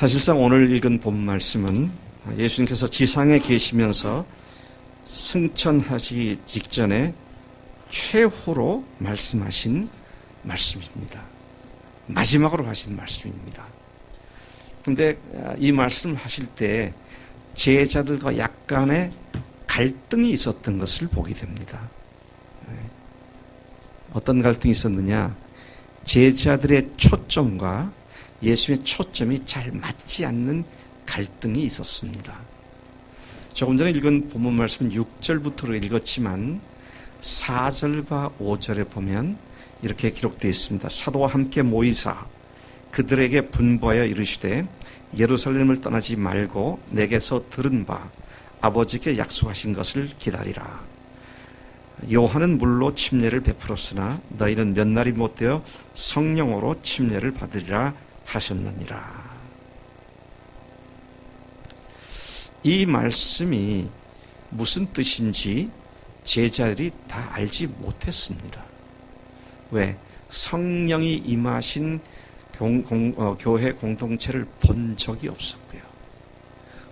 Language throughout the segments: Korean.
사실상 오늘 읽은 본 말씀은 예수님께서 지상에 계시면서 승천하시기 직전에 최후로 말씀하신 말씀입니다. 마지막으로 하신 말씀입니다. 그런데 이 말씀 하실 때 제자들과 약간의 갈등이 있었던 것을 보게 됩니다. 어떤 갈등이 있었느냐? 제자들의 초점과 예수의 초점이 잘 맞지 않는 갈등이 있었습니다. 조금 전에 읽은 본문 말씀은 6절부터 읽었지만 4절과 5절에 보면 이렇게 기록되어 있습니다. 사도와 함께 모이사 그들에게 분부하여 이르시되 예루살렘을 떠나지 말고 내게서 들은 바 아버지께 약속하신 것을 기다리라. 요한은 물로 침례를 베풀었으나 너희는 몇 날이 못되어 성령으로 침례를 받으리라 하셨느니라. 이 말씀이 무슨 뜻인지 제자들이 다 알지 못했습니다. 왜? 성령이 임하신 교회 공동체를 본 적이 없었고요.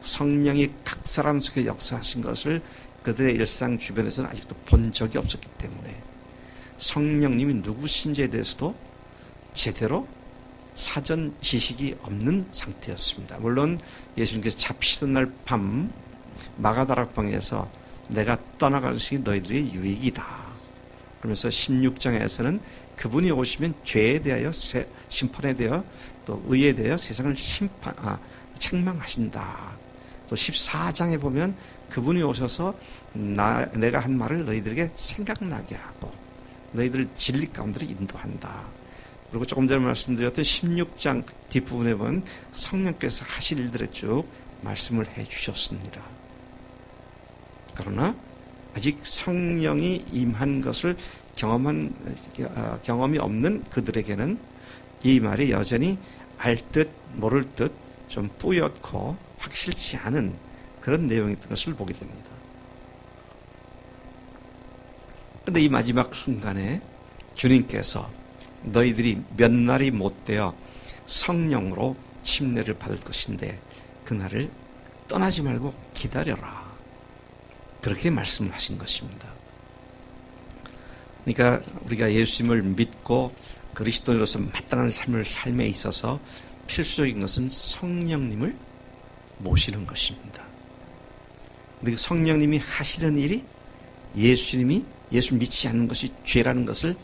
성령이 각 사람 속에 역사하신 것을 그들의 일상 주변에서는 아직도 본 적이 없었기 때문에 성령님이 누구신지에 대해서도 제대로 사전 지식이 없는 상태였습니다. 물론 예수님께서 잡히시던 날 밤 마가다락방에서 내가 떠나가는 것이 너희들의 유익이다. 그러면서 16장에서는 그분이 오시면 죄에 대하여 심판에 대하여 또 의에 대하여 세상을 책망하신다. 또 14장에 보면 그분이 오셔서 내가 한 말을 너희들에게 생각나게 하고 너희들을 진리 가운데로 인도한다. 그리고 조금 전에 말씀드렸던 16장 뒷부분에 보면 성령께서 하실 일들에 쭉 말씀을 해 주셨습니다. 그러나 아직 성령이 임한 것을 경험이 없는 그들에게는 이 말이 여전히 알 듯 모를 듯 좀 뿌옇고 확실치 않은 그런 내용이었던 것을 보게 됩니다. 그런데 이 마지막 순간에 주님께서 너희들이 몇 날이 못되어 성령으로 침례를 받을 것인데 그날을 떠나지 말고 기다려라. 그렇게 말씀을 하신 것입니다. 그러니까 우리가 예수님을 믿고 그리스도인으로서 마땅한 삶을 삶에 있어서 필수적인 것은 성령님을 모시는 것입니다. 근데 성령님이 하시는 일이 예수님이 예수 믿지 않는 것이 죄라는 것을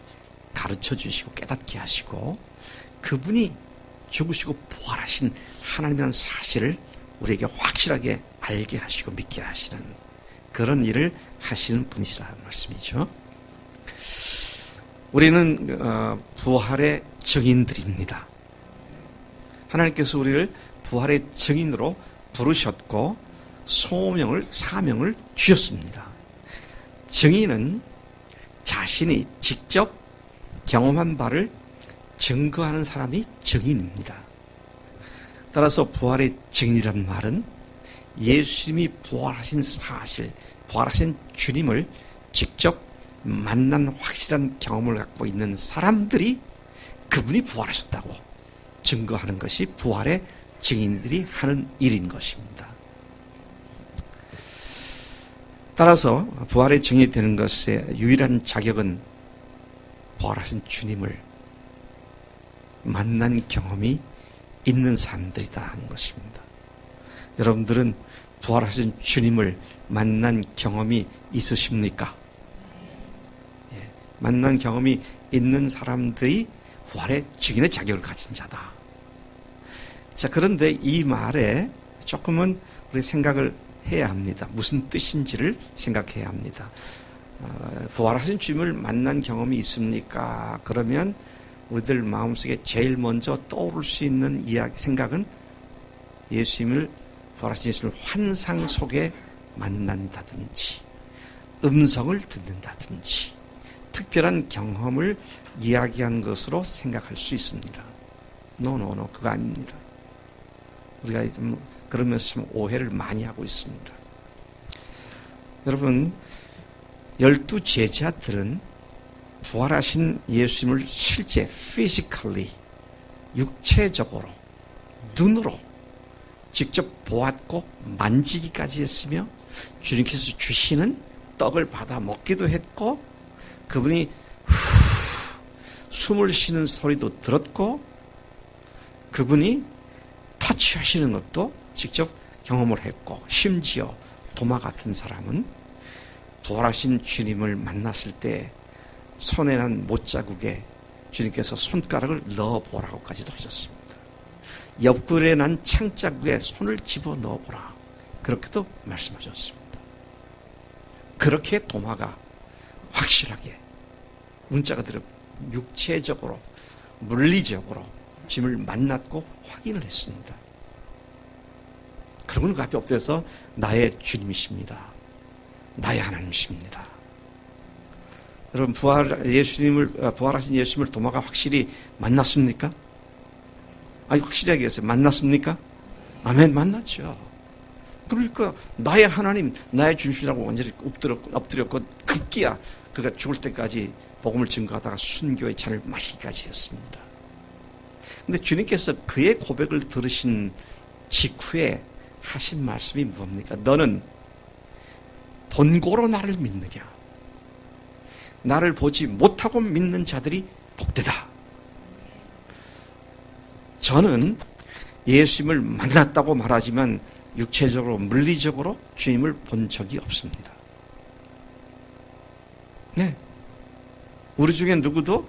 가르쳐 주시고 깨닫게 하시고 그분이 죽으시고 부활하신 하나님이라는 사실을 우리에게 확실하게 알게 하시고 믿게 하시는 그런 일을 하시는 분이시라는 말씀이죠. 우리는 부활의 증인들입니다. 하나님께서 우리를 부활의 증인으로 부르셨고 사명을 주셨습니다. 증인은 자신이 직접 경험한 바를 증거하는 사람이 증인입니다. 따라서 부활의 증인이라는 말은 예수님이 부활하신 사실, 부활하신 주님을 직접 만난 확실한 경험을 갖고 있는 사람들이 그분이 부활하셨다고 증거하는 것이 부활의 증인들이 하는 일인 것입니다. 따라서 부활의 증인이 되는 것의 유일한 자격은 부활하신 주님을 만난 경험이 있는 사람들이다 하는 것입니다. 여러분들은 부활하신 주님을 만난 경험이 있으십니까? 예, 만난 경험이 있는 사람들이 부활의 증인의 자격을 가진 자다. 자, 그런데 이 말에 조금은 우리 생각을 해야 합니다. 무슨 뜻인지를 생각해야 합니다. 부활하신 주님을 만난 경험이 있습니까? 그러면 우리들 마음속에 제일 먼저 떠오를 수 있는 생각은 예수님을 부활하신 예수님을 환상 속에 만난다든지 음성을 듣는다든지 특별한 경험을 이야기한 것으로 생각할 수 있습니다. 노, 그거 아닙니다. 우리가 좀 그러면서 참 오해를 많이 하고 있습니다. 여러분, 12 제자들은 부활하신 예수님을 실제 physically 육체적으로 눈으로 직접 보았고 만지기까지 했으며 주님께서 주시는 떡을 받아 먹기도 했고 그분이 숨을 쉬는 소리도 들었고 그분이 터치하시는 것도 직접 경험을 했고 심지어 도마 같은 사람은 부활하신 주님을 만났을 때 손에 난 못자국에 주님께서 손가락을 넣어보라고까지도 하셨습니다. 옆구리에 난 창자국에 손을 집어 넣어보라. 그렇게도 말씀하셨습니다. 그렇게 도마가 확실하게 문자가 들어 육체적으로 물리적으로 주님을 만났고 확인을 했습니다. 그러면 그 앞에 엎드려서 나의 주님이십니다. 나의 하나님이십니다. 여러분 부활하신 예수님을 도마가 확실히 만났습니까? 아니 확실하게 했어요. 만났습니까? 아멘, 만났죠. 그러니까 나의 하나님, 나의 주님이라고 완전히 엎드렸고 급기야 그가 죽을 때까지 복음을 증거하다가 순교의 잔을 마시기까지 했습니다. 근데 주님께서 그의 고백을 들으신 직후에 하신 말씀이 뭡니까? 너는 본고로 나를 믿느냐? 나를 보지 못하고 믿는 자들이 복되다. 저는 예수님을 만났다고 말하지만 육체적으로 물리적으로 주님을 본 적이 없습니다. 네, 우리 중에 누구도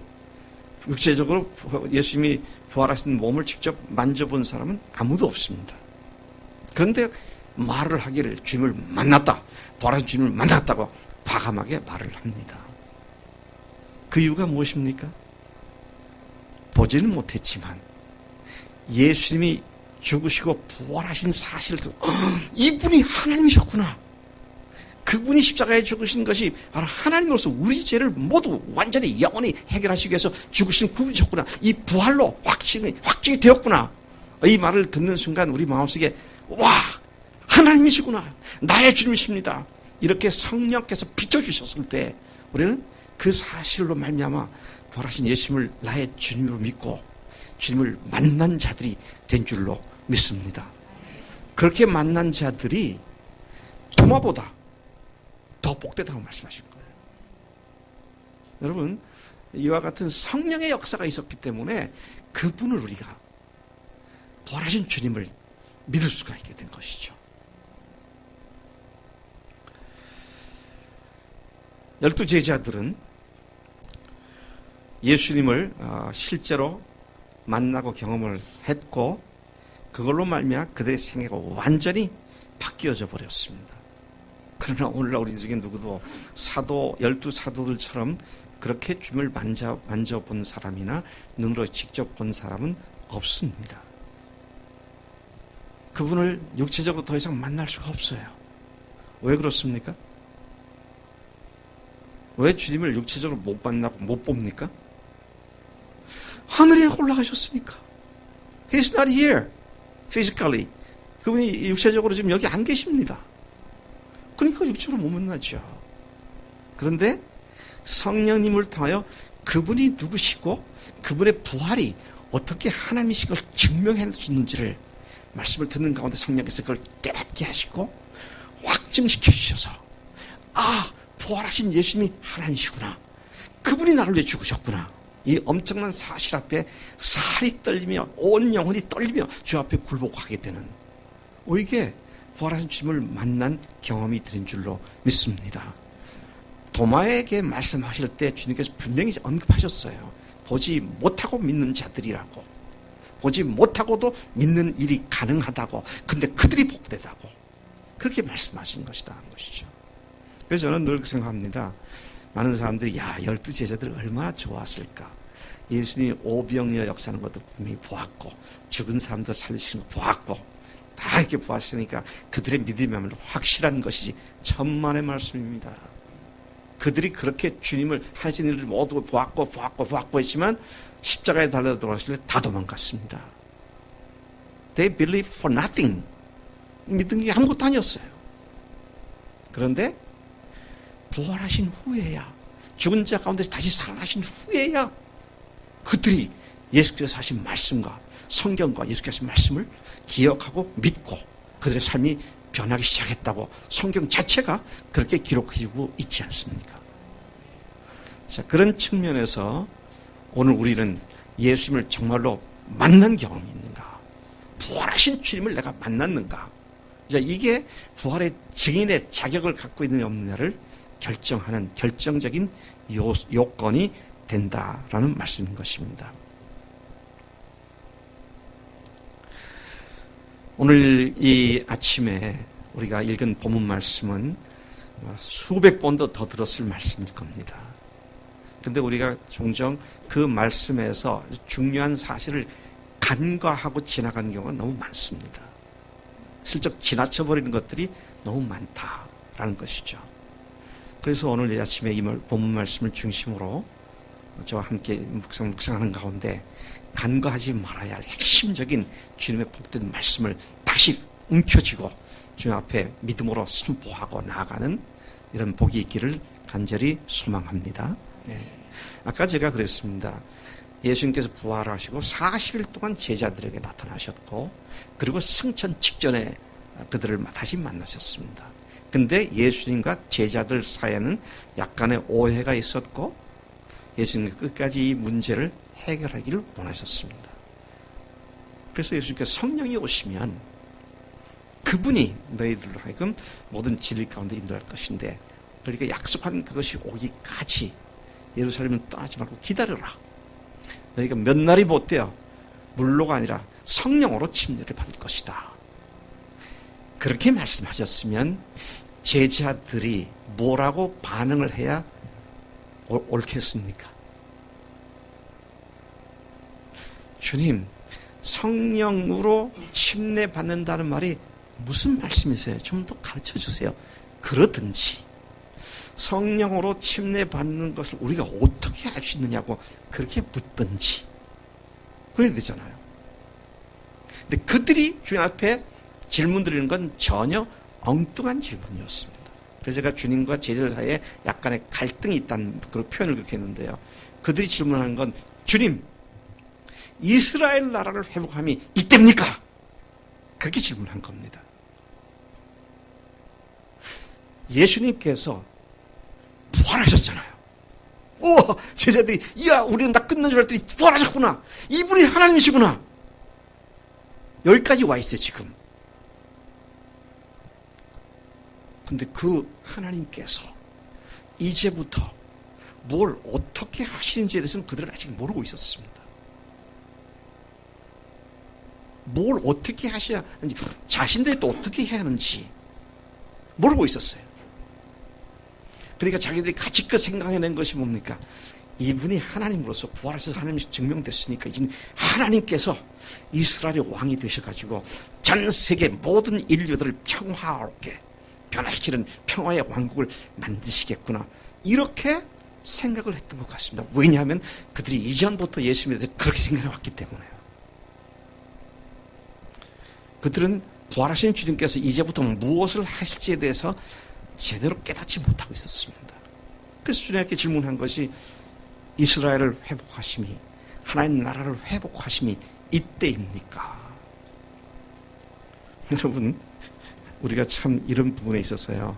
육체적으로 예수님이 부활하신 몸을 직접 만져본 사람은 아무도 없습니다. 그런데 말을 하기를 주님을 만났다, 부활하신 주님을 만났다고 과감하게 말을 합니다. 그 이유가 무엇입니까? 보지는 못했지만 예수님이 죽으시고 부활하신 사실을 듣고 이분이 하나님이셨구나. 그분이 십자가에 죽으신 것이 바로 하나님으로서 우리 죄를 모두 완전히 영원히 해결하시기 위해서 죽으신 그분이셨구나. 이 부활로 확증이 되었구나. 이 말을 듣는 순간 우리 마음속에 와, 하나님이시구나. 나의 주님이십니다. 이렇게 성령께서 비춰주셨을 때 우리는 그 사실로 말미암아 부활하신 예수님을 나의 주님으로 믿고 주님을 만난 자들이 된 줄로 믿습니다. 그렇게 만난 자들이 도마보다 더 복되다고 말씀하신 거예요. 여러분, 이와 같은 성령의 역사가 있었기 때문에 그분을 우리가 부활하신 주님을 믿을 수가 있게 된 것이죠. 12 제자들은 예수님을 실제로 만나고 경험을 했고 그걸로 말미암아 그들의 생애가 완전히 바뀌어져 버렸습니다. 그러나 오늘날 우리 중에 누구도 12 사도들처럼 그렇게 주님을 만져본 사람이나 눈으로 직접 본 사람은 없습니다. 그분을 육체적으로 더 이상 만날 수가 없어요. 왜 그렇습니까? 왜 주님을 육체적으로 못 만나고 못 봅니까? 하늘에 올라가셨으니까. He's not here physically. 그분이 육체적으로 지금 여기 안 계십니다. 그러니까 육체로 못 만나죠. 그런데 성령님을 통하여 그분이 누구시고 그분의 부활이 어떻게 하나님이신 걸 증명해 주는지를 말씀을 듣는 가운데 성령께서 그걸 깨닫게 하시고 확증시켜 주셔서 부활하신 예수님이 하나님이시구나. 그분이 나를 위해 죽으셨구나. 이 엄청난 사실 앞에 살이 떨리며 온 영혼이 떨리며 주 앞에 굴복하게 되는 이게 부활하신 주님을 만난 경험이 되는 줄로 믿습니다. 도마에게 말씀하실 때 주님께서 분명히 언급하셨어요. 보지 못하고 믿는 자들이라고. 보지 못하고도 믿는 일이 가능하다고. 근데 그들이 복되다고. 그렇게 말씀하신 것이다 하는 것이죠. 그래서 저는 늘 생각합니다. 많은 사람들이 12 제자들 얼마나 좋았을까. 예수님이 오병이어 역사하는 것도 분명히 보았고 죽은 사람들 살리시는 거 보았고 다 이렇게 보았으니까 그들의 믿음이야말로 확실한 것이지 천만의 말씀입니다. 그들이 그렇게 주님을 하신 일을 모두 보았고 했지만 십자가에 달려 돌아가실 때 다 도망갔습니다. They believe for nothing. 믿은 게 아무것도 아니었어요. 그런데 부활하신 후에야, 죽은 자 가운데 다시 살아나신 후에야 그들이 예수께서 하신 말씀과 성경과 예수께서 하신 말씀을 기억하고 믿고 그들의 삶이 변하기 시작했다고 성경 자체가 그렇게 기록해주고 있지 않습니까? 자, 그런 측면에서 오늘 우리는 예수님을 정말로 만난 경험이 있는가? 부활하신 주님을 내가 만났는가? 자, 이게 부활의 증인의 자격을 갖고 있느냐 없느냐를 결정하는 결정적인 요건이 된다라는 말씀인 것입니다. 오늘 이 아침에 우리가 읽은 본문 말씀은 수백 번도 더 들었을 말씀일 겁니다. 근데 우리가 종종 그 말씀에서 중요한 사실을 간과하고 지나가는 경우가 너무 많습니다. 슬쩍 지나쳐버리는 것들이 너무 많다라는 것이죠. 그래서 오늘 이 아침에 이 본문 말씀을 중심으로 저와 함께 묵상하는 가운데 간과하지 말아야 할 핵심적인 주님의 복된 말씀을 다시 움켜쥐고 주님 앞에 믿음으로 선포하고 나아가는 이런 복이 있기를 간절히 소망합니다. 네. 아까 제가 그랬습니다. 예수님께서 부활하시고 40일 동안 제자들에게 나타나셨고 그리고 승천 직전에 그들을 다시 만나셨습니다. 근데 예수님과 제자들 사이에는 약간의 오해가 있었고 예수님은 끝까지 이 문제를 해결하기를 원하셨습니다. 그래서 예수님께서 성령이 오시면 그분이 너희들로 하여금 모든 진리 가운데 인도할 것인데 그러니까 약속한 그것이 오기까지 예루살렘을 떠나지 말고 기다려라. 너희가 몇 날이 못되어 물로가 아니라 성령으로 침례를 받을 것이다. 그렇게 말씀하셨으면 제자들이 뭐라고 반응을 해야 옳겠습니까? 주님, 성령으로 침례 받는다는 말이 무슨 말씀이세요? 좀 더 가르쳐 주세요. 그러든지 성령으로 침례 받는 것을 우리가 어떻게 알 수 있느냐고 그렇게 묻든지 그래야 되잖아요. 근데 그들이 주님 앞에 질문 드리는 건 전혀 엉뚱한 질문이었습니다. 그래서 제가 주님과 제자들 사이에 약간의 갈등이 있다는 그런 표현을 그렇게 했는데요. 그들이 질문하는 건 주님, 이스라엘 나라를 회복함이 이때입니까? 그렇게 질문한 겁니다. 예수님께서 부활하셨잖아요. 오, 제자들이 이야 우리는 다 끝난 줄 알았더니 부활하셨구나. 이분이 하나님이시구나. 여기까지 와 있어요 지금. 근데 그 하나님께서 이제부터 뭘 어떻게 하시는지에 대해서는 그들은 아직 모르고 있었습니다. 뭘 어떻게 하셔야 하는지, 자신들이 또 어떻게 해야 하는지 모르고 있었어요. 그러니까 자기들이 가치껏 생각해낸 것이 뭡니까? 이분이 하나님으로서 부활하셔서 하나님이 증명됐으니까 이제 하나님께서 이스라엘의 왕이 되셔가지고 전 세계 모든 인류들을 평화롭게 변화시키는 평화의 왕국을 만드시겠구나. 이렇게 생각을 했던 것 같습니다. 왜냐하면 그들이 이전부터 예수님에 대해 그렇게 생각해 왔기 때문에요. 그들은 부활하신 주님께서 이제부터 무엇을 하실지에 대해서 제대로 깨닫지 못하고 있었습니다. 그래서 주님께 질문한 것이 이스라엘을 회복하심이, 하나님 나라를 회복하심이 이때입니까? 여러분, 우리가 참 이런 부분에 있어서요,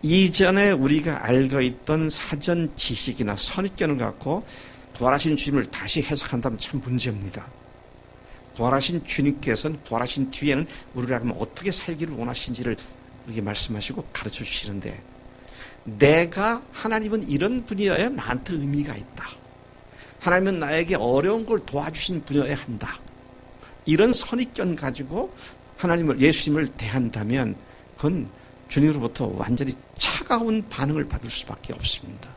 이전에 우리가 알고 있던 사전 지식이나 선입견을 갖고 부활하신 주님을 다시 해석한다면 참 문제입니다. 부활하신 주님께서는 부활하신 뒤에는 우리가 어떻게 살기를 원하신지를 이렇게 말씀하시고 가르쳐 주시는데, 내가 하나님은 이런 분이어야 나한테 의미가 있다. 하나님은 나에게 어려운 걸 도와주신 분이어야 한다. 이런 선입견 가지고 하나님을, 예수님을 대한다면 그건 주님으로부터 완전히 차가운 반응을 받을 수밖에 없습니다.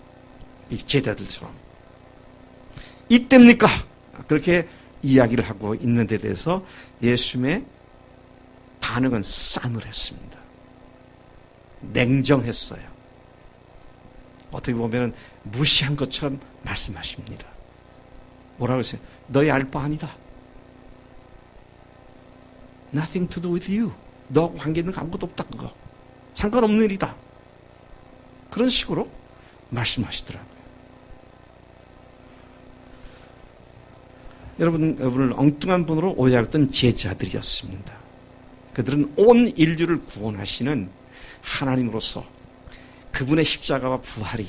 이 제자들처럼. 이때입니까? 그렇게 이야기를 하고 있는 데 대해서 예수님의 반응은 싸늘했습니다. 냉정했어요. 어떻게 보면 무시한 것처럼 말씀하십니다. 뭐라고 했어요? 너희 알 바 아니다. Nothing to do with you. 너하고 관계 있는 거 아무것도 없다 그거. 상관없는 일이다. 그런 식으로 말씀하시더라고요. 여러분을 엉뚱한 분으로 오해했던 제자들이었습니다. 그들은 온 인류를 구원하시는 하나님으로서 그분의 십자가와 부활이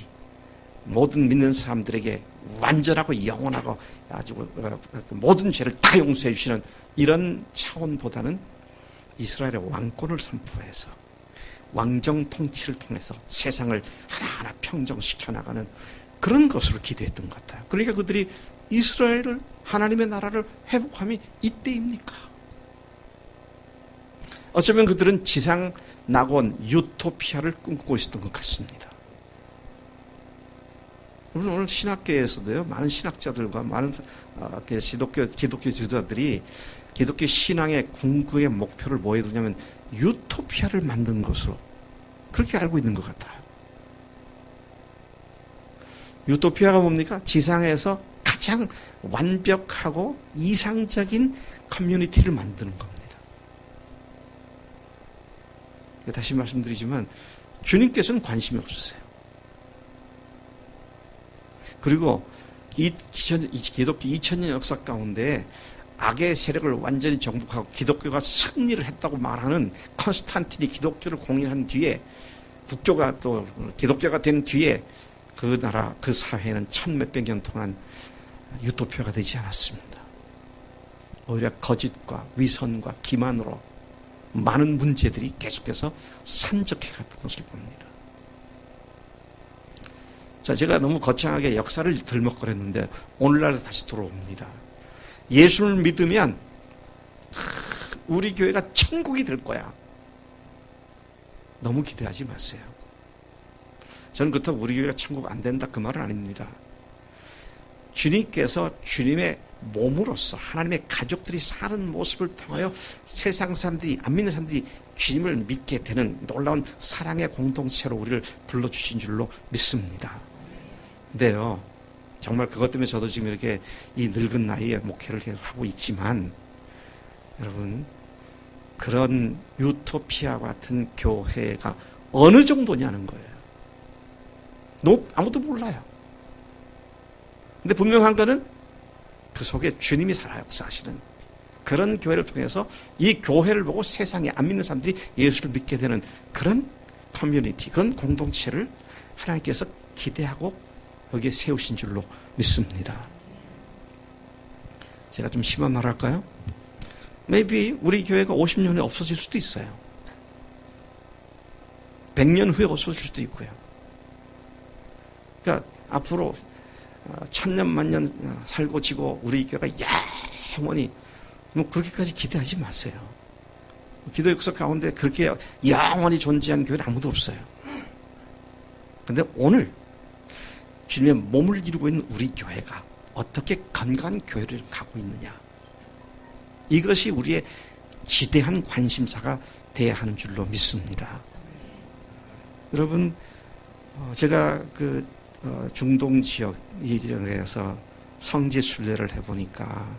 모든 믿는 사람들에게 완전하고 영원하고 아주 모든 죄를 다 용서해 주시는 이런 차원보다는 이스라엘의 왕권을 선포해서 왕정 통치를 통해서 세상을 하나하나 평정시켜 나가는 그런 것으로 기대했던 것 같아요. 그러니까 그들이 이스라엘을 하나님의 나라를 회복함이 이때입니까? 어쩌면 그들은 지상 낙원 유토피아를 꿈꾸고 있었던 것 같습니다. 오늘 신학계에서도요, 많은 신학자들과 많은 기독교 지도자들이 기독교 신앙의 궁극의 목표를 뭐에 두냐면 유토피아를 만드는 것으로 그렇게 알고 있는 것 같아요. 유토피아가 뭡니까? 지상에서 가장 완벽하고 이상적인 커뮤니티를 만드는 겁니다. 다시 말씀드리지만 주님께서는 관심이 없으세요. 그리고 이 기독교 2000년 역사 가운데 악의 세력을 완전히 정복하고 기독교가 승리를 했다고 말하는 컨스탄틴이 기독교를 공인한 뒤에 국교가 또 기독교가 된 뒤에 그 나라 그 사회는 천몇백 년 동안 유토피아가 되지 않았습니다. 오히려 거짓과 위선과 기만으로 많은 문제들이 계속해서 산적해 갔던 것을 봅니다. 자, 제가 너무 거창하게 역사를 들먹거렸는데 오늘날 다시 돌아옵니다. 예수를 믿으면 우리 교회가 천국이 될 거야. 너무 기대하지 마세요. 저는 그렇다고 우리 교회가 천국 안 된다 그 말은 아닙니다. 주님께서 주님의 몸으로서 하나님의 가족들이 사는 모습을 통하여 세상 사람들이 안 믿는 사람들이 주님을 믿게 되는 놀라운 사랑의 공동체로 우리를 불러주신 줄로 믿습니다. 근데요, 정말 그것 때문에 저도 지금 이렇게 이 늙은 나이에 목회를 계속 하고 있지만 여러분, 그런 유토피아 같은 교회가 어느 정도냐는 거예요. 아무도 몰라요. 근데 분명한 거는 그 속에 주님이 살아 역사하시는 그런 교회를 통해서 이 교회를 보고 세상에 안 믿는 사람들이 예수를 믿게 되는 그런 커뮤니티, 그런 공동체를 하나님께서 기대하고 여기에 세우신 줄로 믿습니다. 제가 좀 심한 말 할까요? Maybe 우리 교회가 50년에 없어질 수도 있어요. 100년 후에 없어질 수도 있고요. 그러니까 앞으로 천년 만년 살고 지고 우리 교회가 영원히 뭐 그렇게까지 기대하지 마세요. 기도 역사 가운데 그렇게 영원히 존재하는 교회는 아무도 없어요. 그런데 오늘 주님의 몸을 이루고 있는 우리 교회가 어떻게 건강한 교회를 가고 있느냐, 이것이 우리의 지대한 관심사가 돼야 하는 줄로 믿습니다. 여러분, 제가 중동 지역 이쪽에서 성지 순례를 해보니까,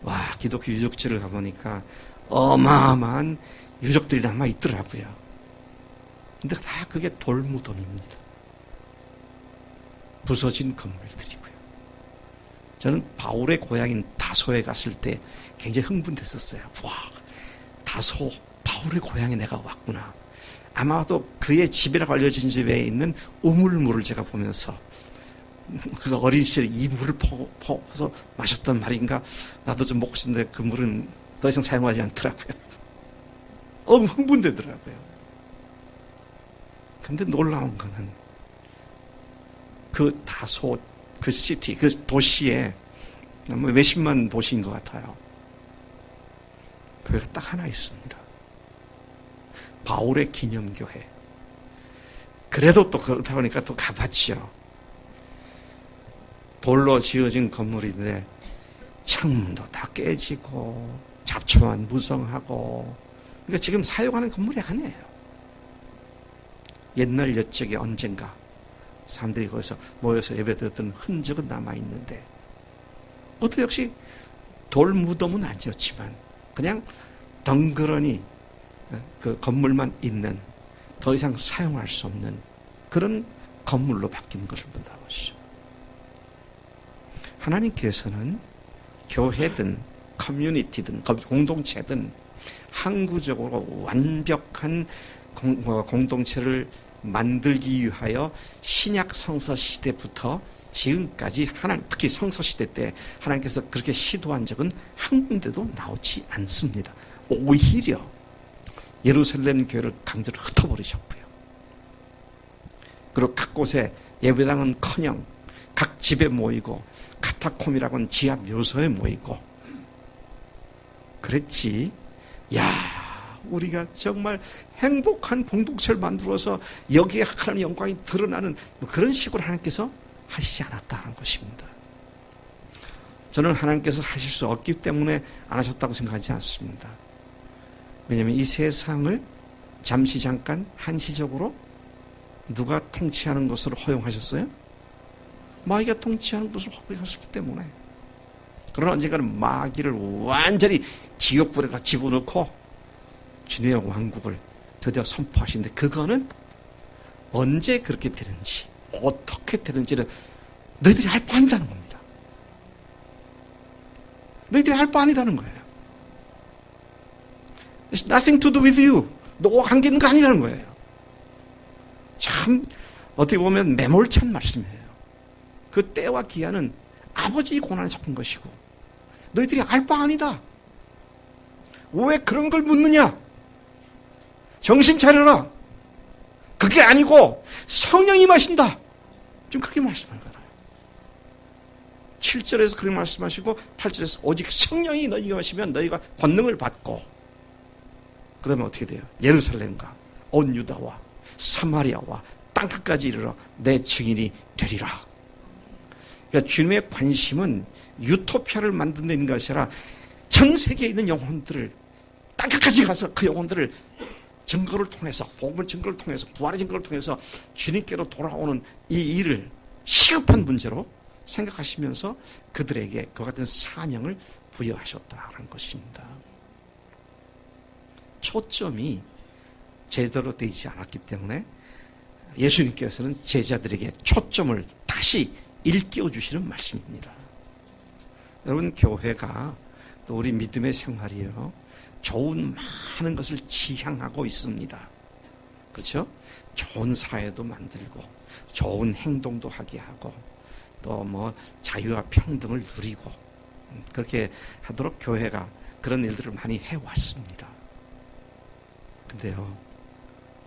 와, 기독교 유적지를 가보니까 어마어마한 유적들이 남아 있더라고요. 근데 다 그게 돌무덤입니다. 부서진 건물들이고요. 저는 바울의 고향인 다소에 갔을 때 굉장히 흥분됐었어요. 와, 다소, 바울의 고향에 내가 왔구나. 아마도 그의 집이라고 알려진 집에 있는 우물물을 제가 보면서 그 어린 시절에 이 물을 퍼서 마셨단 말인가, 나도 좀 먹고 싶은데 그 물은 더 이상 사용하지 않더라고요. 흥분되더라고요. 근데 놀라운 거는 그 다소, 그 시티, 그 도시에 몇십만 도시인 것 같아요. 교회가 딱 하나 있습니다. 바울의 기념교회. 그래도 또 그렇다 보니까 또 가봤죠. 돌로 지어진 건물인데 창문도 다 깨지고 잡초만 무성하고, 그러니까 지금 사용하는 건물이 아니에요. 옛날 옛적에 언젠가 사람들이 거기서 모여서 예배드렸던 흔적은 남아있는데, 그것도 역시 돌 무덤은 아니었지만 그냥 덩그러니 그 건물만 있는, 더 이상 사용할 수 없는 그런 건물로 바뀐 것을 본다고 하시죠. 하나님께서는 교회든 커뮤니티든 공동체든 항구적으로 완벽한 공동체를 만들기 위하여 신약 성서 시대부터 지금까지 하나님, 특히 성서 시대 때 하나님께서 그렇게 시도한 적은 한 군데도 나오지 않습니다. 오히려 예루살렘 교회를 강제로 흩어버리셨고요. 그리고 각 곳에 예배당은커녕 각 집에 모이고 카타콤이라고 하는 지하 묘소에 모이고 그랬지. 야, 우리가 정말 행복한 공동체를 만들어서 여기에 하나님의 영광이 드러나는 그런 식으로 하나님께서 하시지 않았다는 것입니다. 저는 하나님께서 하실 수 없기 때문에 안 하셨다고 생각하지 않습니다. 왜냐하면 이 세상을 잠깐 한시적으로 누가 통치하는 것으로 허용하셨어요? 마귀가 통치하는 것을 허용하셨기 때문에. 그러나 언젠가는 마귀를 완전히 지옥불에다 집어넣고 주님의 왕국을 드디어 선포하시는데 그거는 언제 그렇게 되는지 어떻게 되는지는 너희들이 할 바 아니다는 겁니다. 너희들이 할 바 아니다는 거예요. It's nothing to do with you. 너와 관계 있는 거 아니라는 거예요. 참 어떻게 보면 매몰찬 말씀이에요. 그 때와 기한은 아버지 고난에 속한 것이고 너희들이 알 바 아니다. 왜 그런 걸 묻느냐? 정신 차려라. 그게 아니고 성령이 임하신다. 지금 그렇게 말씀하는 거예요. 7절에서 그렇게 말씀하시고 8절에서 오직 성령이 너희가 임하시면 너희가 권능을 받고 그러면 어떻게 돼요? 예루살렘과 온 유다와 사마리아와 땅끝까지 이르러 내 증인이 되리라. 그러니까 주님의 관심은 유토피아를 만드는 것이 아니라 전 세계에 있는 영혼들을 땅끝까지 가서 그 영혼들을 증거를 통해서 복음의 증거를 통해서 부활의 증거를 통해서 주님께로 돌아오는 이 일을 시급한 문제로 생각하시면서 그들에게 그와 같은 사명을 부여하셨다는 것입니다. 초점이 제대로 되지 않았기 때문에 예수님께서는 제자들에게 초점을 다시 일깨워 주시는 말씀입니다. 여러분, 교회가 또 우리 믿음의 생활이요, 좋은 많은 것을 지향하고 있습니다. 그렇죠? 좋은 사회도 만들고 좋은 행동도 하게 하고 또 뭐 자유와 평등을 누리고 그렇게 하도록 교회가 그런 일들을 많이 해왔습니다. 근데요,